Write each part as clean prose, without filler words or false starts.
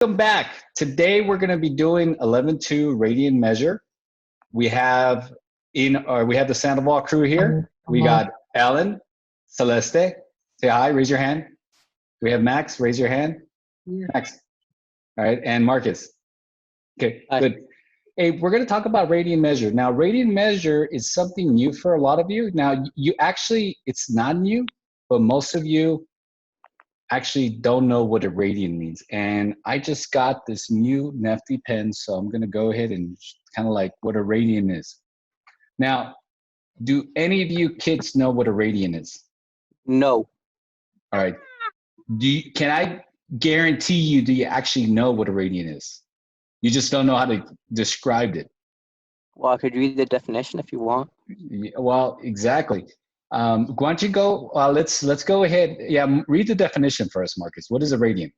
Welcome back. Today we're going to be doing 11.2 Radian Measure. We have the Sandoval crew here. We got Alan, Celeste. Say hi, raise your hand. We have Max, raise your hand. Yeah. Max. All right, and Marcus. Okay, hi. Good. Hey, we're going to talk about Radian Measure. Now, Radian Measure is something new for a lot of you. Now, you actually, it's not new, but most of you actually don't know what a radian means. And I just got this new nifty pen, so I'm gonna go ahead and kind of like what a radian is. Now, do any of you kids know what a radian is? No. All right. Can I guarantee you, do you actually know what a radian is? You just don't know how to describe it. Well, I could read the definition if you want. Well, exactly. Why don't you go, let's go ahead. Yeah, read the definition first, Marcus. What is a radian?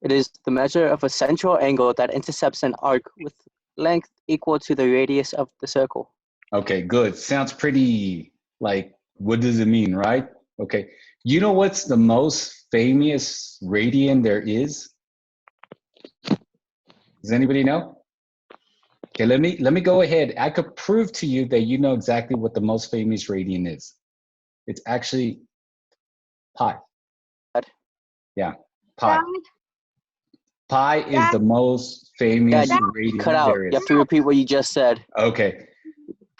It is the measure of a central angle that intercepts an arc with length equal to the radius of the circle. Okay, good. Sounds pretty like, what does it mean, right? Okay. You know what's the most famous radian there is? Does anybody know? Okay, let me go ahead. I could prove to you that you know exactly what the most famous radian is. It's actually pi. Yeah, pi. Pi is the most famous radian cut out. there is. You have to repeat what you just said. Okay.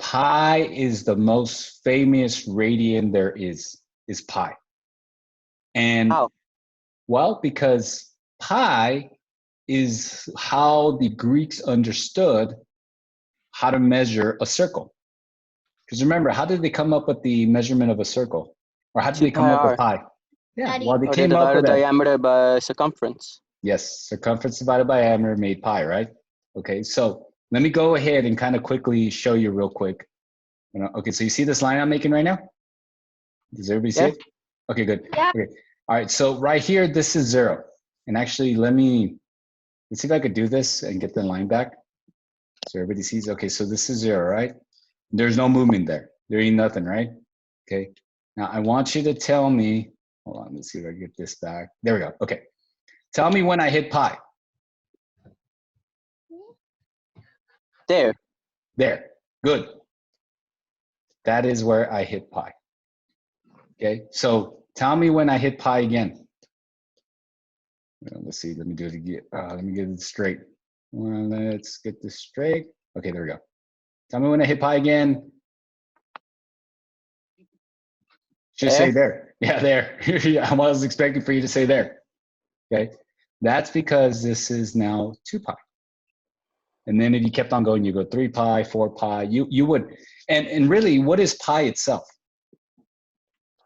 Pi is the most famous radian there is pi. And how? Well, because pi is how the Greeks understood how to measure a circle. Because remember, how did they come up with the measurement of a circle? Or how did they come up with pi? Yeah, well, they came up with the diameter by circumference. Yes, circumference divided by diameter made pi, right? Okay, so let me go ahead and kind of quickly show you real quick. Okay, so you see this line I'm making right now? Does everybody see it? Okay, good. Yeah. Okay. All right, so right here, this is 0. And actually, let's see if I could do this and get the line back. So everybody sees, okay, so this is 0, right? There's no movement there. There ain't nothing, right? Okay, now I want you to tell me, hold on, let's see if I can get this back. There we go, okay. Tell me when I hit pi. There. There, good. That is where I hit pi. Okay, so tell me when I hit pi again. Let's see, let me do it again. Let me get it straight. Well, let's get this straight. Okay, there we go. Tell me when I hit pi again. Should say there. Yeah, there. I was expecting for you to say there. Okay, that's because this is now 2 pi. And then if you kept on going, you go 3 pi, 4 pi. You would, and really, what is pi itself?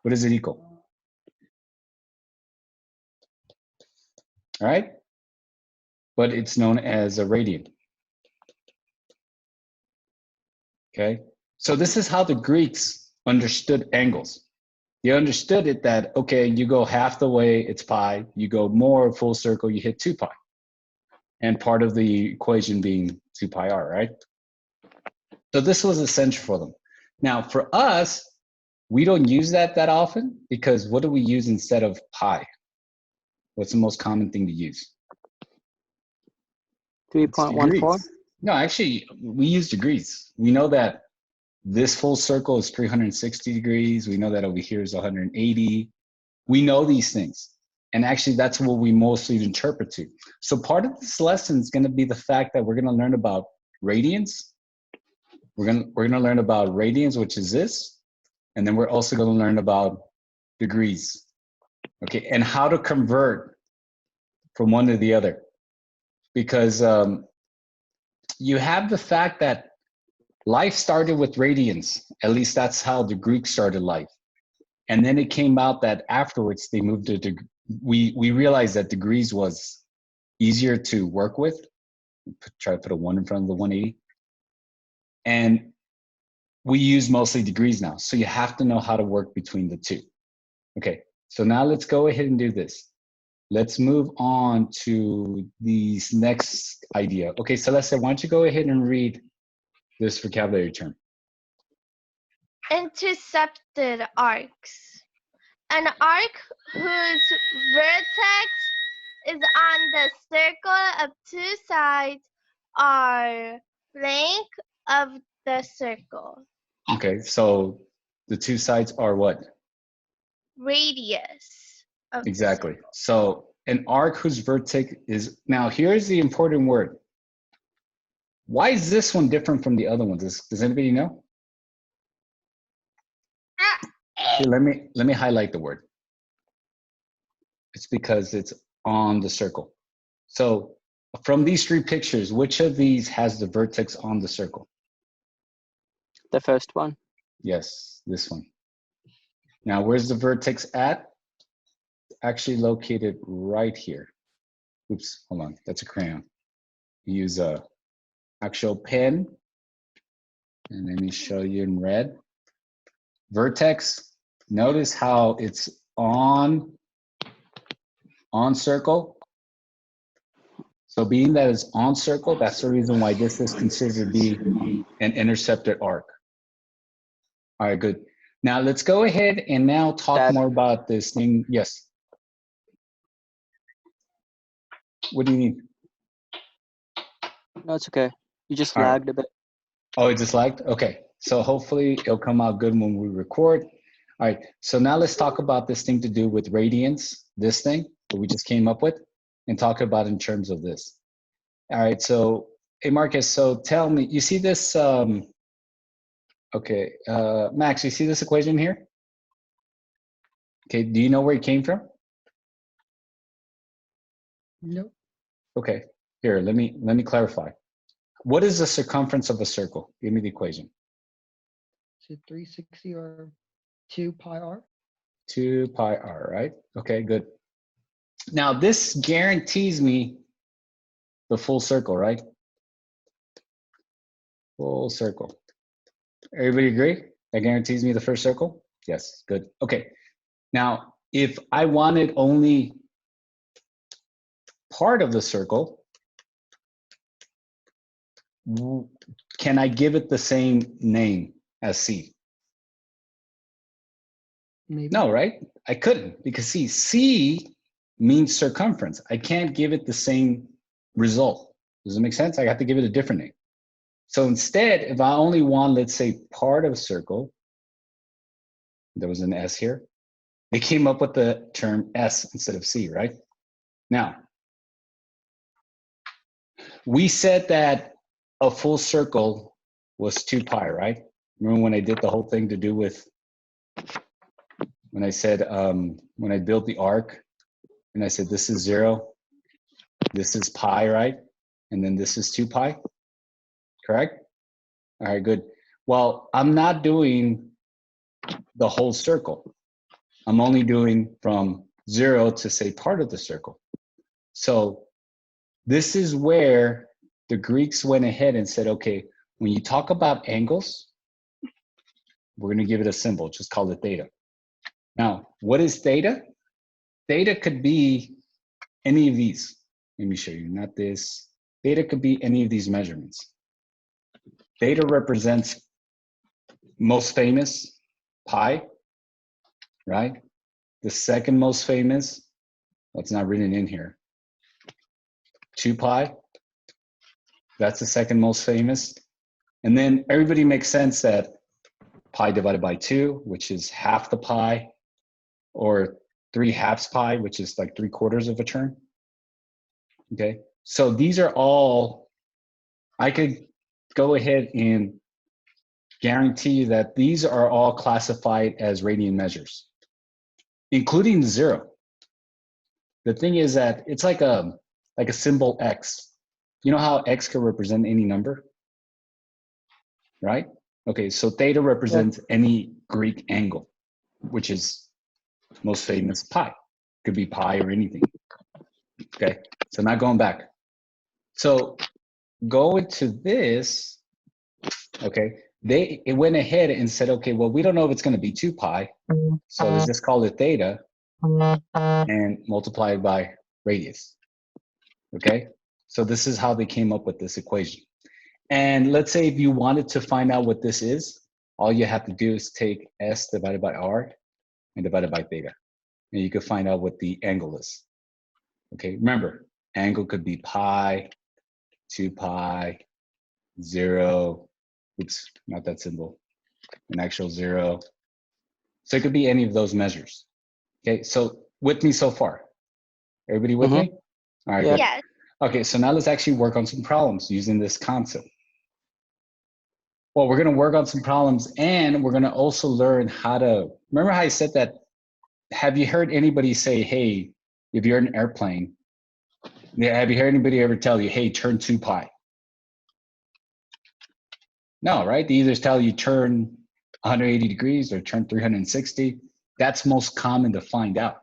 What does it equal? All right, but it's known as a radian. Okay, so this is how the Greeks understood angles. They understood it that, okay, you go half the way, it's pi. You go more full circle, you hit 2 pi. And part of the equation being 2 pi r, right? So this was essential for them. Now, for us, we don't use that often because what do we use instead of pi? What's the most common thing to use? 3.14? No, actually, we use degrees. We know that this full circle is 360 degrees. We know that over here is 180. We know these things. And actually, that's what we mostly interpret to. So part of this lesson is going to be the fact that we're going to learn about radians. We're going to learn about radians, which is this. And then we're also going to learn about degrees. Okay, and how to convert from one to the other. Because you have the fact that life started with radians. At least that's how the Greeks started life. And then it came out that afterwards they moved to, we realized that degrees was easier to work with. Try to put a 1 in front of the 180. And we use mostly degrees now. So you have to know how to work between the two. Okay, so now let's go ahead and do this. Let's move on to the next idea. Okay, Celeste, why don't you go ahead and read this vocabulary term? Intercepted arcs. An arc whose vertex is on the circle of two sides are length of the circle. Okay, so the two sides are what? Radius of the Exactly. circle. So an arc whose vertex is, now here's the important word. Why is this one different from the other ones? Does anybody know? Here, let me highlight the word. It's because it's on the circle. So from these three pictures, which of these has the vertex on the circle? The first one. Yes, this one. Now, where's the vertex at? Actually located right here. Oops, hold on, that's a crayon. Use a actual pen, and let me show you in red. Vertex, notice how it's on circle. So being that it's on circle, that's the reason why this is considered to be an intercepted arc. All right, good. Now let's go ahead and now talk more about this thing. Yes. What do you need? No, it's okay. You just All right. lagged a bit. Oh, it just lagged? Okay. So hopefully it'll come out good when we record. All right. So now let's talk about this thing to do with radians, this thing that we just came up with, and talk about in terms of this. All right. So, hey, Marcus, so tell me, you see this? Okay. Max, you see this equation here? Okay. Do you know where it came from? No. Okay. Here, let me clarify. What is the circumference of a circle? Give me the equation. Is it 360 or 2 pi r? 2 pi r, right? Okay, good. Now this guarantees me the full circle, right? Full circle. Everybody agree? That guarantees me the first circle? Yes, good. Okay. Now, if I wanted only part of the circle, can I give it the same name as C? Maybe. No, right? I couldn't, because see, C means circumference. I can't give it the same result. Does it make sense? I have to give it a different name. So instead, if I only want, let's say, part of a circle, there was an S here, they came up with the term S instead of C, right? Now, we said that a full circle was 2 pi, right? Remember when I did the whole thing to do with, when I said, when I built the arc, and I said, this is 0, this is pi, right? And then this is 2 pi, correct? All right, good. Well, I'm not doing the whole circle. I'm only doing from 0 to say part of the circle. So this is where the Greeks went ahead and said, okay, when you talk about angles, we're going to give it a symbol, just call it theta. Now, what is theta? Theta could be any of these. Let me show you, not this. Theta could be any of these measurements. Theta represents most famous, pi, right? The second most famous, that's not written in here, 2 pi. That's the second most famous. And then everybody makes sense that pi divided by 2, which is half the pi, or 3/2 pi, which is like 3/4 of a turn. Okay, so these are all, I could go ahead and guarantee you that these are all classified as radian measures, including 0. The thing is that it's like a symbol X. You know how X can represent any number, right? Okay, so theta represents any Greek angle, which is most famous pi. Could be pi or anything. Okay, so not going back. So going to this, okay, it went ahead and said, okay, well, we don't know if it's going to be 2 pi, so let's just call it theta and multiply it by radius. Okay, so this is how they came up with this equation. And let's say if you wanted to find out what this is, all you have to do is take S divided by R and divided by theta. And you can find out what the angle is. Okay, remember, angle could be pi, 2 pi, 0, oops, not that symbol, an actual 0. So it could be any of those measures. Okay, so with me so far? Everybody with me? All right, Yeah. good. Yes. Okay, so now let's actually work on some problems using this concept. Well, we're going to work on some problems, and we're going to also learn how to, remember how I said that, have you heard anybody say, hey, if you're in an airplane, have you heard anybody ever tell you, hey, turn 2 pi? No, right? They either tell you turn 180 degrees or turn 360. That's most common to find out.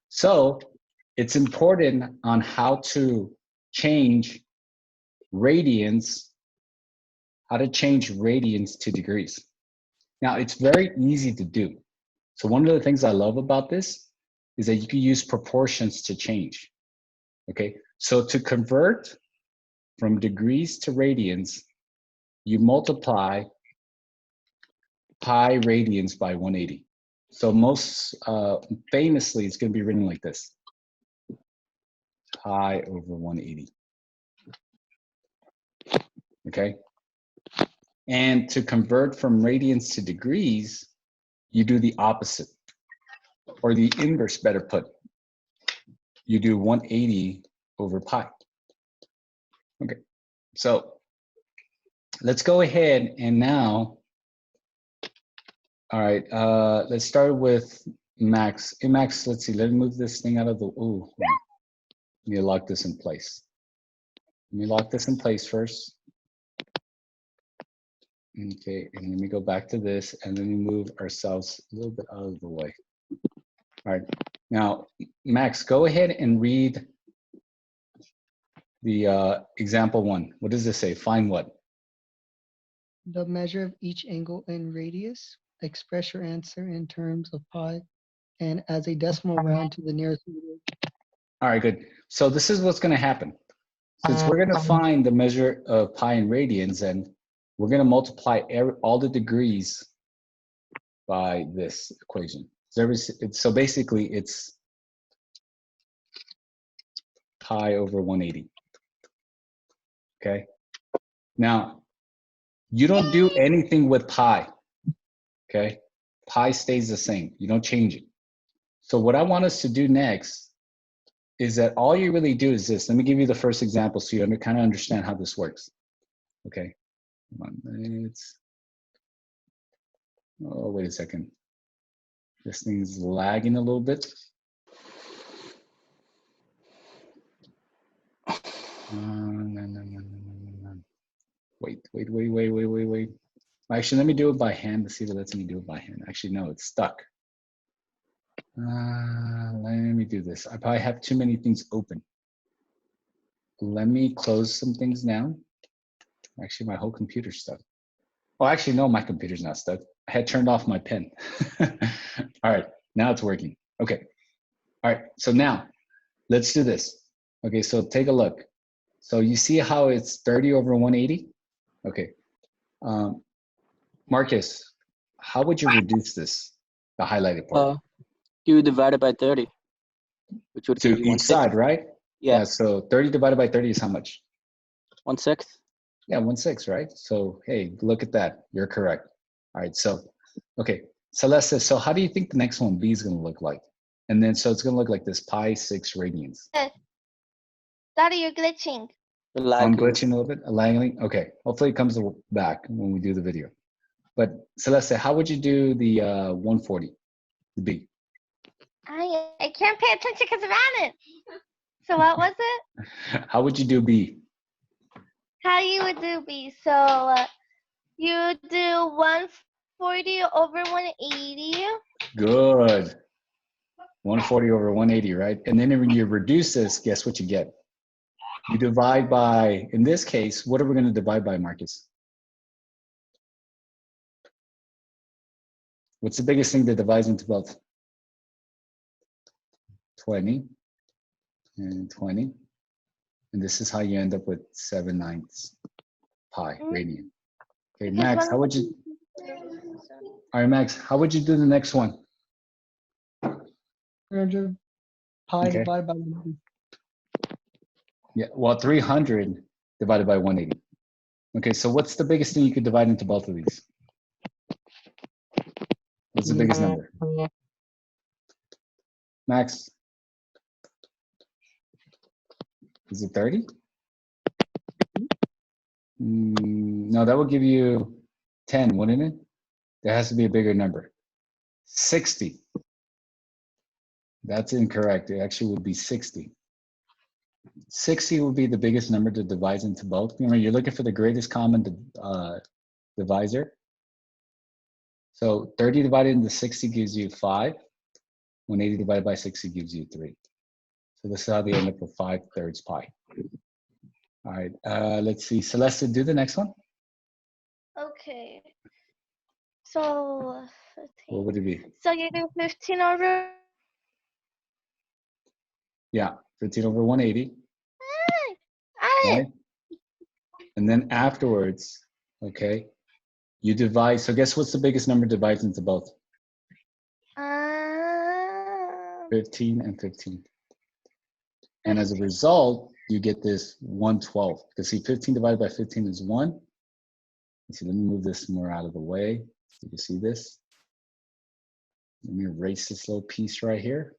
So it's important on how to change radians, to degrees. Now, it's very easy to do. So one of the things I love about this is that you can use proportions to change. Okay, so to convert from degrees to radians, you multiply pi radians by 180. So most famously, it's going to be written like this: pi over 180. Okay, and to convert from radians to degrees, you do the opposite, or the inverse, better put. You do 180 over pi. Okay, so let's go ahead and now, all right, let's start with Max. Hey, Max, let's see, let me move this thing out of the, ooh, let me lock this in place. Let me lock this in place first. Okay, and let me go back to this, and then we move ourselves a little bit out of the way. All right, now, Max, go ahead and read the example 1. What does this say? Find what? The measure of each angle in radius. Express your answer in terms of pi and as a decimal round to the nearest meter. All right, good. So this is what's going to happen. Since we're going to find the measure of pi in radians, and we're going to multiply all the degrees by this equation. So basically, it's pi over 180. Okay. Now, you don't do anything with pi. Okay. Pi stays the same. You don't change it. So what I want us to do next is that all you really do is this. Let me give you the first example so you kind of understand how this works. Okay. Come on, oh, wait a second. This thing's lagging a little bit. No. Wait. Actually, let me do it by hand to see if it lets me do it by hand. Actually, no, it's stuck. Let me do this. I probably have too many things open. Let me close some things down. Actually, my whole computer's stuck. Oh, actually, no, my computer's not stuck. I had turned off my pen. All right, now it's working. Okay. All right, so now let's do this. Okay, so take a look. So you see how it's 30 over 180? Okay. Marcus, how would you reduce this, the highlighted part? You divide it by 30, which would To give you each side, right? Yeah, So 30 divided by 30 is how much? 1/6. Yeah, 1/6, right? So, hey, look at that. You're correct. All right, so, okay. Celeste, so how do you think the next one, B, is going to look like? And then, so it's going to look like this, pi 6 radians. Daddy, you're glitching. I'm glitching a little bit, lagging. Okay, hopefully it comes back when we do the video. But Celeste, how would you do the 140, the B? I can't pay attention because I'm at it. So what was it? How would you do B? How you would do B? So you do 140 over 180. Good. 140 over 180, right? And then when you reduce this, guess what you get? You divide by, in this case, what are we going to divide by, Marcus? What's the biggest thing that divides into both? 20 and 20. And this is how you end up with 7/9 pi radian. Okay, Max, how would you? All right, Max, how would you do the next one? 300 pi Okay. divided by 180. Yeah, well, 300 divided by 180. Okay, so what's the biggest thing you could divide into both of these? What's the biggest number? Max? Is it 30? No, that would give you 10, wouldn't it? There has to be a bigger number. 60. That's incorrect. It actually would be 60. 60 would be the biggest number to divide into both. Remember, you're looking for the greatest common divisor. So 30 divided into 60 gives you 5. 180 divided by 60 gives you 3. So this is how they end up with 5/3 pi. All right, let's see. Celeste, do the next one. Okay. So, What would it be? so you do 15 over. Yeah, 15 over 180. I Right? And then afterwards, okay, you divide. So guess what's the biggest number divides into both? 15 and 15. And as a result, you get this 112. Because see, 15 divided by 15 is 1. Let's see, let me move this more out of the way so you can see this. Let me erase this little piece right here.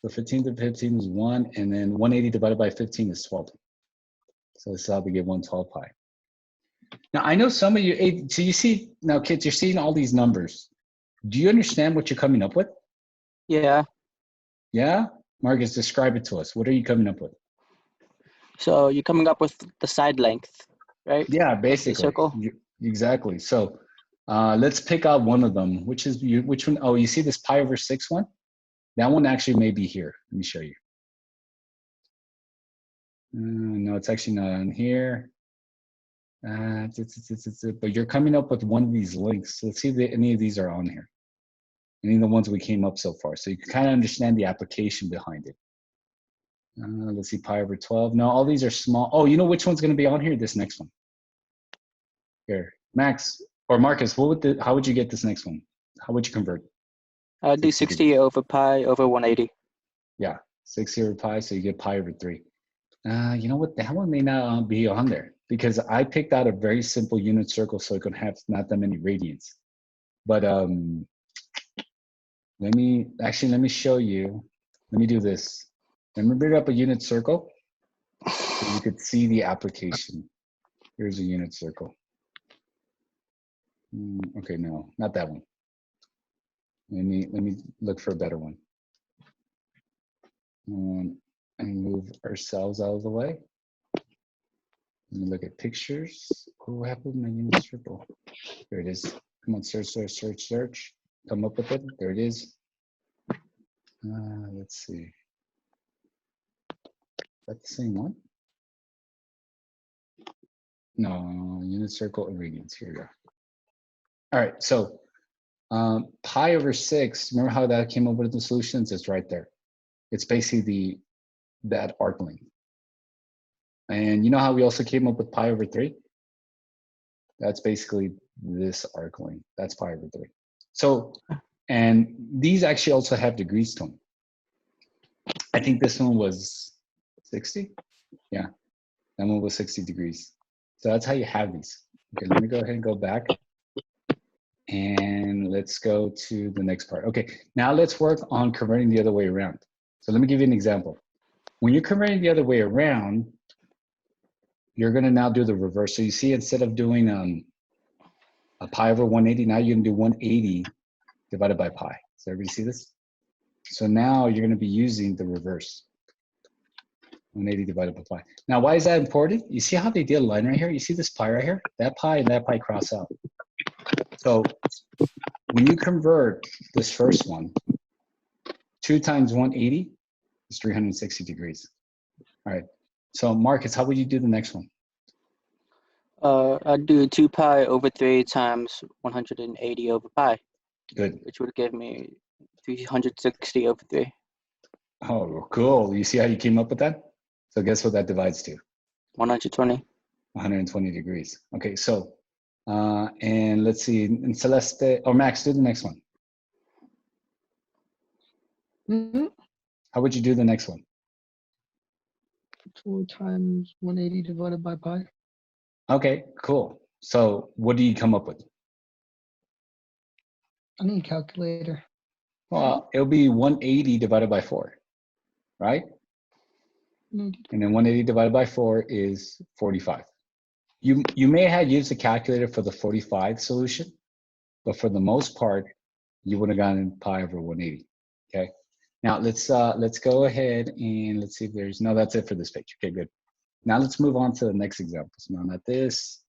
So 15 to 15 is 1, and then 180 divided by 15 is 12. So this is how we get 112 pi. Now, I know some of you, so you see, now kids, you're seeing all these numbers. Do you understand what you're coming up with? Yeah. Yeah? Marcus, describe it to us. What are you coming up with? So you're coming up with the side length, right? Yeah, The basically. circle. Exactly. So let's pick out one of them. Which one? Oh, you see this pi over 6 one? That one actually may be here. Let me show you. No, it's actually not on here. But you're coming up with one of these links. So let's see if any of these are on here. Any of the ones we came up so far. So you can kind of understand the application behind it. Let's see, pi over 12. No, all these are small. Oh, you know which one's going to be on here? This next one. Here, Max or Marcus, how would you get this next one? How would you convert? I'll do 60 over pi over 180. Yeah, 60 over pi, so you get pi over 3. You know what? That one may not be on there because I picked out a very simple unit circle so it could have not that many radians. But let me show you. Let me do this. Let me bring up a unit circle so you could see the application. Here's a unit circle. Okay, no, not that one. Let me look for a better one. And move ourselves out of the way. Let me look at pictures. What happened to my unit circle? There it is. Come on, search, search, search, search. Come up with it. There it is. Let's see. Is that the same one? No, unit circle and radians. Here we go. All right, so pi over 6, remember how that came up with the solutions? It's right there. It's basically that arc length. And you know how we also came up with pi over 3? That's basically this arc length. That's pi over 3. So, and these actually also have degrees to them. I think this one was 60. Yeah, that one was 60 degrees. So that's how you have these. Okay, let me go ahead and go back. And let's go to the next part. Okay, now let's work on converting the other way around. So let me give you an example. When you're converting the other way around, you're gonna now do the reverse. So you see, instead of doing a pi over 180, now you're gonna do 180 divided by pi. Does everybody see this? So now you're gonna be using the reverse. 180 divided by pi. Now, why is that important? You see how they did a line right here? You see this pi right here? That pi and that pi cross out. So when you convert this first one, 2 times 180 is 360 degrees. All right. So Marcus, how would you do the next one? I'd do 2 pi over 3 times 180 over pi. Good. Which would give me 360 over 3. Oh, cool. You see how you came up with that? So guess what that divides to? 120. 120 degrees. Okay, so, and let's see, and Celeste, or Max, do the next one. Mm-hmm. How would you do the next one? 4 times 180 divided by pi. Okay, cool. So what do you come up with? I need a calculator. Well, it'll be 180 divided by 4, right? 180. And then 180 divided by 4 is 45. You may have used a calculator for the 45 solution, but for the most part, you would have gotten pi over 180. Okay. Now let's go ahead and let's see if there's no. That's it for this page. Okay, good. Now let's move on to the next example. So now not this.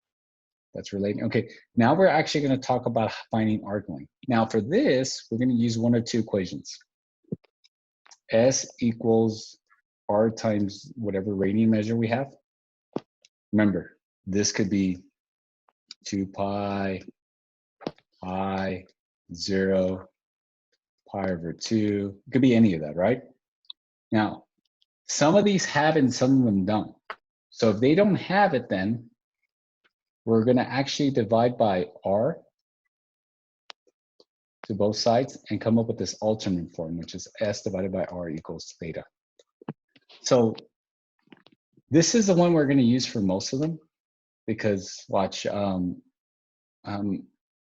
That's relating. Okay. Now we're actually going to talk about finding arc length. Now for this, we're going to use one or two equations. S equals R times whatever radian measure we have. Remember, this could be 2 pi, pi, 0, pi over 2. It could be any of that, right? Now, some of these have it and some of them don't. So if they don't have it, then we're going to actually divide by R to both sides and come up with this alternate form, which is S divided by R equals theta. So this is the one we're going to use for most of them because watch,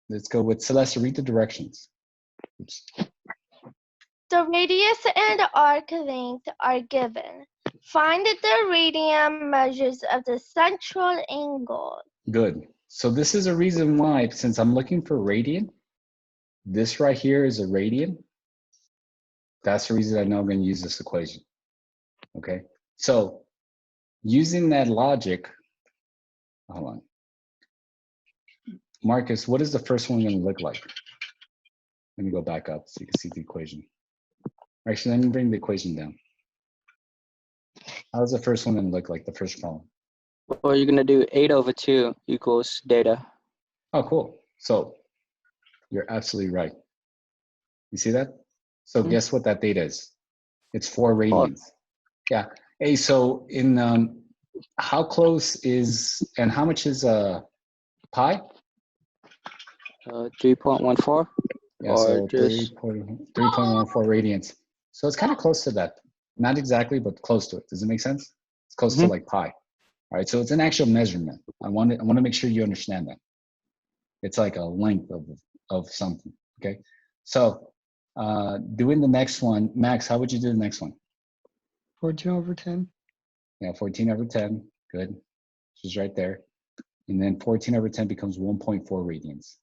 let's go with Celeste, read the directions. Oops. The radius and arc length are given. Find the radian measures of the central angle. Good. So this is a reason why, since I'm looking for radian, this right here is a radian. That's the reason I know I'm going to use this equation. Okay. So using that logic, hold on. Marcus, what is the first one going to look like? Let me go back up so you can see the equation. Actually, let me bring the equation down. How's the first one going to look like, the first problem? Well, you're gonna do 8 over 2 equals theta. Oh, cool. So you're absolutely right. You see that? So guess what that theta is? It's 4 radians. Yeah. Hey, so in how close is and how much is pi? 3.14. Yeah, Or so just 3.14 radians. So it's kind of close to that. Not exactly, but close to it. Does it make sense? It's close to like pi. All right, so it's an actual measurement. I want to make sure you understand that. It's like a length of something. Okay. So doing the next one, Max, how would you do the next one? 14 over 10. Yeah, 14 over 10. Good. She's right there. And then 14 over 10 becomes 1.4 radians.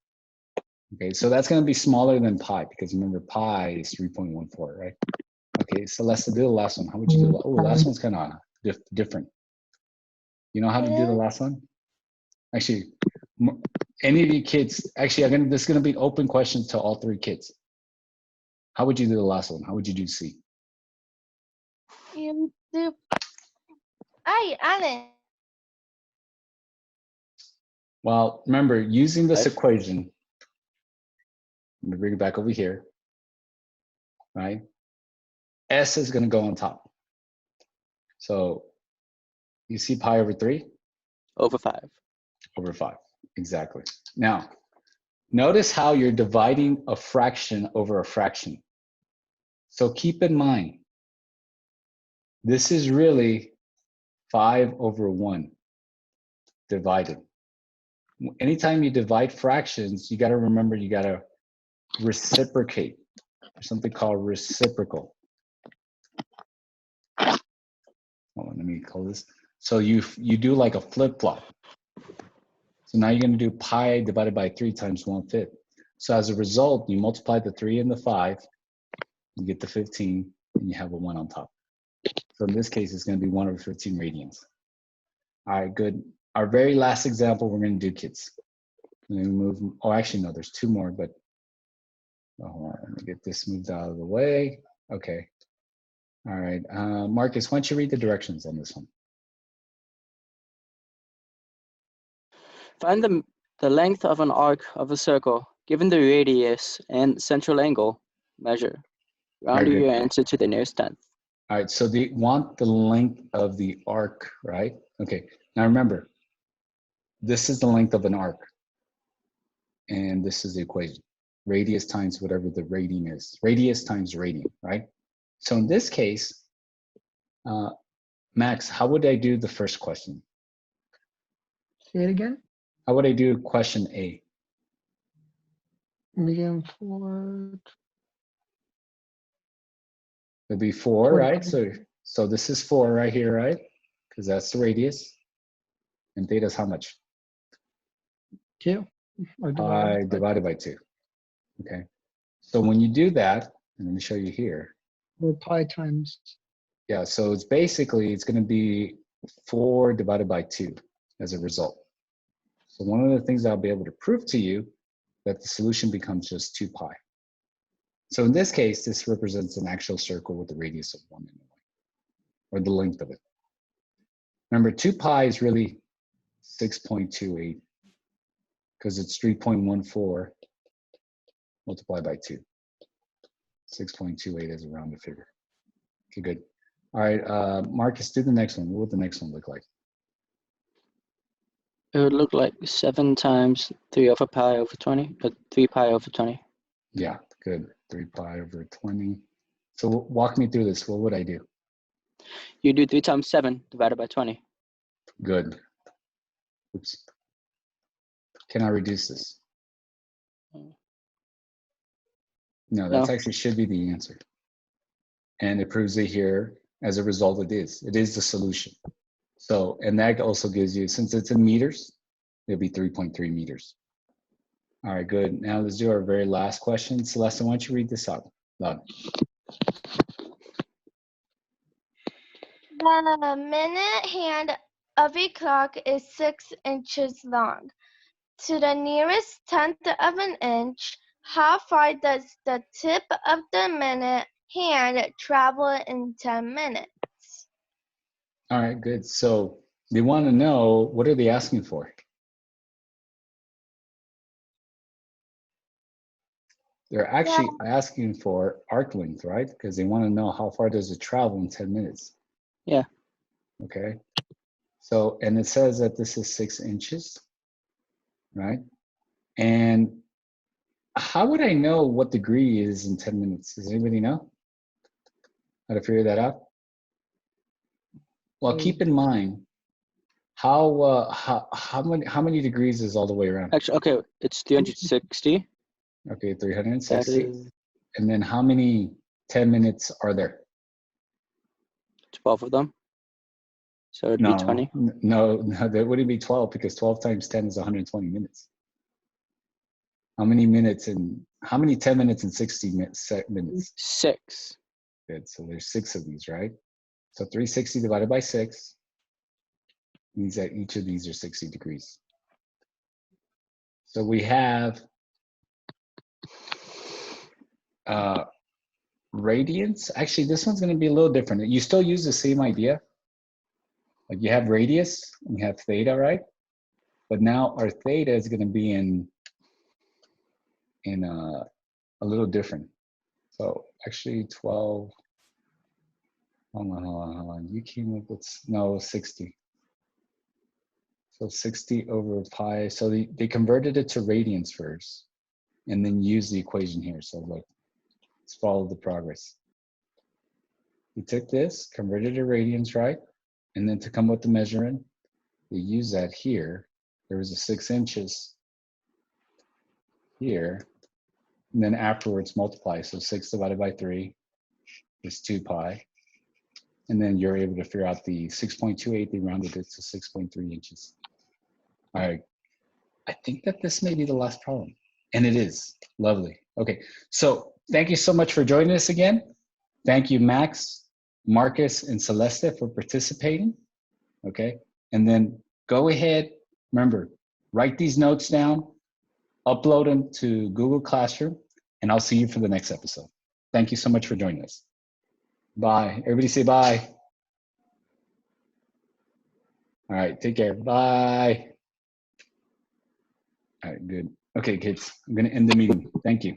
Okay, so that's going to be smaller than pi because remember pi is 3.14, right? Okay, so let's do the last one. How would you do that? Oh, the last one's kind of different. You know how to do the last one? Actually, any of you kids, actually, this is going to be open questions to all 3 kids. How would you do the last one? How would you do C? You do. Alan. Well, remember, using this equation, let me bring it back over here, right? S is going to go on top. So you see pi over 3? over 5. Over 5, exactly. Now, notice how you're dividing a fraction over a fraction. So keep in mind, this is really 5 over 1 divided. Anytime you divide fractions, you got to remember you got to reciprocate. There's something called reciprocal. Hold on, let me call this. So you do like a flip-flop. So now you're going to do pi divided by 3 times 1/5. So as a result, you multiply the 3 and the 5, you get the 15, and you have a 1 on top. So in this case, it's going to be 1 over 15 radians. All right, good. Our very last example, we're going to do kids. Let me move. Oh, actually, no, there's 2 more, but hold on, let me get this moved out of the way. Okay. All right, Marcus, why don't you read the directions on this one? Find the length of an arc of a circle given the radius and central angle. Measure. Round Very your good. answer to the nearest tenth. All right, so they want the length of the arc, right? Okay, now remember, this is the length of an arc. And this is the equation. Radius times whatever the radian is. Radius times radian, right? So in this case, Max, how would I do the first question? Say it again. How would I do question A? Medium 4. It'd be 4, 4 right? divided So this is 4 right here, right? Because that's the radius. And theta is how much? 2. Or Pi divided by 2. Okay. So when you do that, and let me show you here. Or pi times. Yeah, so it's basically, it's going to be 4 divided by 2 as a result. So one of the things I'll be able to prove to you that the solution becomes just 2 pi. So in this case, this represents an actual circle with a radius of 1 anyway, or the length of it. Remember, 2 pi is really 6.28 because it's 3.14 multiplied by 2. 6.28 is a rounded figure. Okay, good. All right, Marcus, do the next one. What would the next one look like? It would look like 7 times 3 over pi over 20, but 3 pi over 20. Yeah, good. 3 pi over 20. So walk me through this. What would I do? You do 3 times 7 divided by 20. Good. Oops. Can I reduce this? No, that's No. actually should be the answer. And it proves it here. As a result, it is. It is the solution. So, and that also gives you, since it's in meters, it'll be 3.3 meters. All right, good. Now let's do our very last question. Celeste, why don't you read this out loud? The minute hand of a clock is 6 inches long. To the nearest tenth of an inch, how far does the tip of the minute hand travel in 10 minutes? All right, good. So they want to know, what are they asking for? They're actually asking for arc length, right? Because they want to know how far does it travel in 10 minutes. Yeah. Okay. So, and it says that this is 6 inches, right? And how would I know what degree is in 10 minutes? Does anybody know how to figure that out? Well, keep in mind how many degrees is all the way around? Actually, okay, it's 360. Okay, That 360. is And then how many 10 minutes are there? 12 of them. So it'd be 20. No, that wouldn't be 12 because 12 times 10 is 120 minutes. How many minutes and how many 10 minutes and 60 minutes? 6. Good. So there's 6 of these, right? So 360 divided by 6 means that each of these are 60 degrees. So we have radians. Actually, this one's going to be a little different. You still use the same idea. Like you have radius and you have theta, right? But now our theta is going to be in a little different. So actually 12, hold on. You came up with, no, 60. So 60 over pi. So they converted it to radians first and then use the equation here. So look, let's follow the progress. We took this, converted to radians, right? And then to come with the measurement, we use that here. There was a 6 inches here. And then afterwards multiply. So 6 divided by 3 is 2 pi. And then you're able to figure out the 6.28. They rounded it to 6.3 inches. All right. I think that this may be the last problem. And it is. Lovely. Okay. So thank you so much for joining us again. Thank you, Max, Marcus, and Celeste for participating. Okay. And then go ahead. Remember, write these notes down, upload them to Google Classroom, and I'll see you for the next episode. Thank you so much for joining us. Bye. Everybody say bye. All right. Take care. Bye. All right. Good. Okay, kids. I'm going to end the meeting. Thank you.